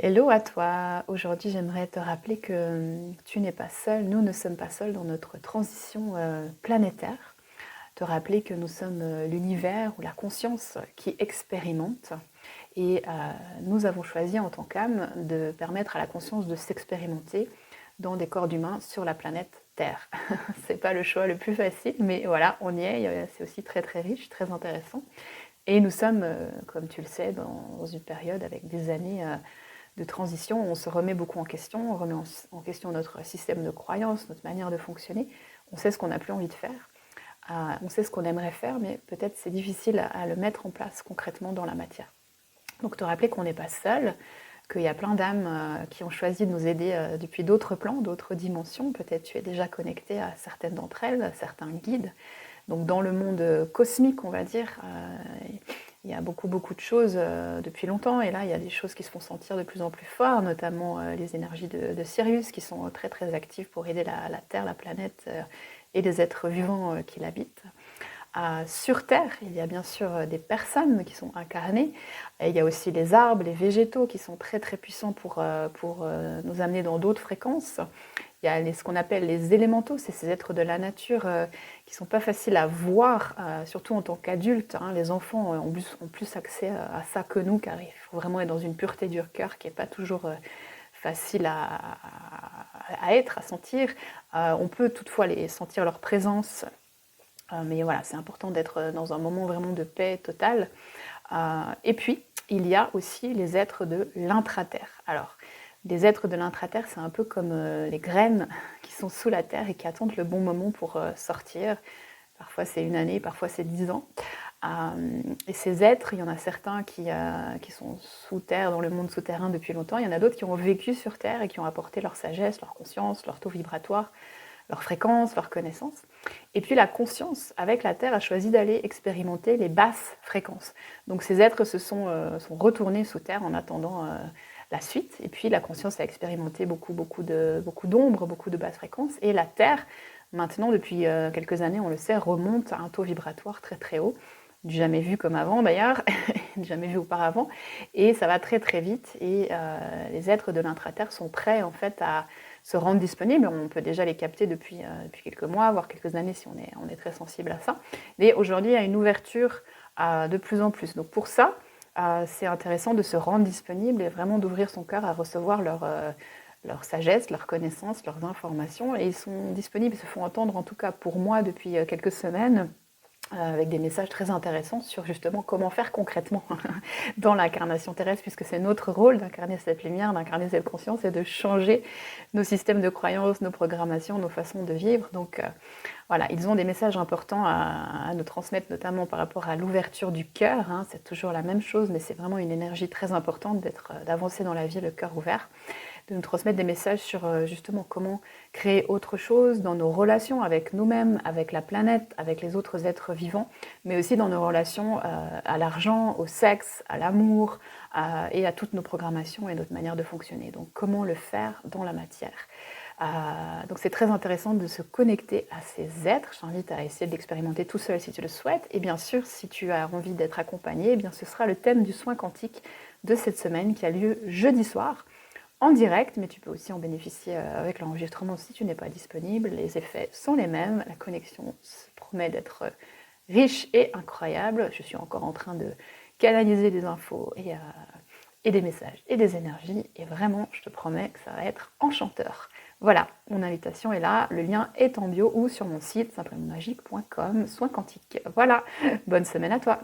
Hello à toi. Aujourd'hui, j'aimerais te rappeler que tu n'es pas seul, nous ne sommes pas seuls dans notre transition planétaire. Te rappeler que nous sommes l'univers ou la conscience qui expérimente et nous avons choisi en tant qu'âme de permettre à la conscience de s'expérimenter dans des corps d'humains sur la planète Terre. C'est pas le choix le plus facile, mais voilà, on y est. C'est aussi très très riche, très intéressant. Et nous sommes, comme tu le sais, dans une période avec des années de transition, on se remet beaucoup en question, on remet en question notre système de croyance, notre manière de fonctionner. On sait ce qu'on n'a plus envie de faire, on sait ce qu'on aimerait faire, mais peut-être c'est difficile à le mettre en place concrètement dans la matière. Donc te rappeler qu'on n'est pas seul, qu'il y a plein d'âmes qui ont choisi de nous aider depuis d'autres plans, d'autres dimensions. Peut-être tu es déjà connecté à certaines d'entre elles, à certains guides. Donc dans le monde cosmique, on va dire, il y a beaucoup de choses depuis longtemps, et là il y a des choses qui se font sentir de plus en plus fort, notamment les énergies de Sirius qui sont très très actives pour aider la Terre, la planète et les êtres vivants qui l'habitent. Sur Terre, il y a bien sûr des personnes qui sont incarnées, et il y a aussi les arbres, les végétaux qui sont très très puissants pour nous amener dans d'autres fréquences. Il y a ce qu'on appelle les élémentaux, c'est ces êtres de la nature qui ne sont pas faciles à voir, surtout en tant qu'adultes. Les enfants ont plus accès à ça que nous, car il faut vraiment être dans une pureté du cœur qui n'est pas toujours facile à être, à sentir. On peut toutefois sentir leur présence, mais voilà, c'est important d'être dans un moment vraiment de paix totale. Et puis, il y a aussi les êtres de l'intraterre. Alors, les êtres de l'intraterre, c'est un peu comme les graines qui sont sous la terre et qui attendent le bon moment pour sortir. Parfois c'est une année, parfois c'est 10 ans. Et ces êtres, il y en a certains qui sont sous terre, dans le monde souterrain depuis longtemps. Il y en a d'autres qui ont vécu sur terre et qui ont apporté leur sagesse, leur conscience, leur taux vibratoire, leur fréquence, leur connaissance. Et puis la conscience, avec la Terre, a choisi d'aller expérimenter les basses fréquences. Donc ces êtres sont retournés sous Terre en attendant la suite. Et puis la conscience a expérimenté beaucoup d'ombres, beaucoup de basses fréquences. Et la Terre, maintenant, depuis quelques années, on le sait, remonte à un taux vibratoire très très haut. Du jamais vu comme avant d'ailleurs, jamais vu auparavant. Et ça va très très vite. Et les êtres de l'intraterre sont prêts en fait à se rendre disponibles. On peut déjà les capter depuis quelques mois, voire quelques années si on est très sensible à ça. Et aujourd'hui, il y a une ouverture de plus en plus. Donc pour ça, c'est intéressant de se rendre disponible et vraiment d'ouvrir son cœur à recevoir leur sagesse, leur connaissance, leurs informations. Et ils sont disponibles, ils se font entendre, en tout cas pour moi, depuis quelques semaines, avec des messages très intéressants sur justement comment faire concrètement dans l'incarnation terrestre, puisque c'est notre rôle d'incarner cette lumière, d'incarner cette conscience et de changer nos systèmes de croyances, nos programmations, nos façons de vivre. Donc voilà, ils ont des messages importants à nous transmettre, notamment par rapport à l'ouverture du cœur. C'est toujours la même chose, mais c'est vraiment une énergie très importante d'avancer dans la vie, le cœur ouvert, de nous transmettre des messages sur justement comment créer autre chose dans nos relations avec nous-mêmes, avec la planète, avec les autres êtres vivants, mais aussi dans nos relations à l'argent, au sexe, à l'amour et à toutes nos programmations et notre manière de fonctionner. Donc comment le faire dans la matière. Donc c'est très intéressant de se connecter à ces êtres. Je t'invite à essayer de l'expérimenter tout seul si tu le souhaites. Et bien sûr, si tu as envie d'être accompagné, eh bien ce sera le thème du soin quantique de cette semaine qui a lieu jeudi soir en direct, mais tu peux aussi en bénéficier avec l'enregistrement si tu n'es pas disponible. Les effets sont les mêmes, la connexion se promet d'être riche et incroyable. Je suis encore en train de canaliser des infos et des messages et des énergies, et vraiment, je te promets que ça va être enchanteur. Voilà, mon invitation est là, le lien est en bio ou sur mon site simplementmagique.com, soin quantique. Voilà, bonne semaine à toi.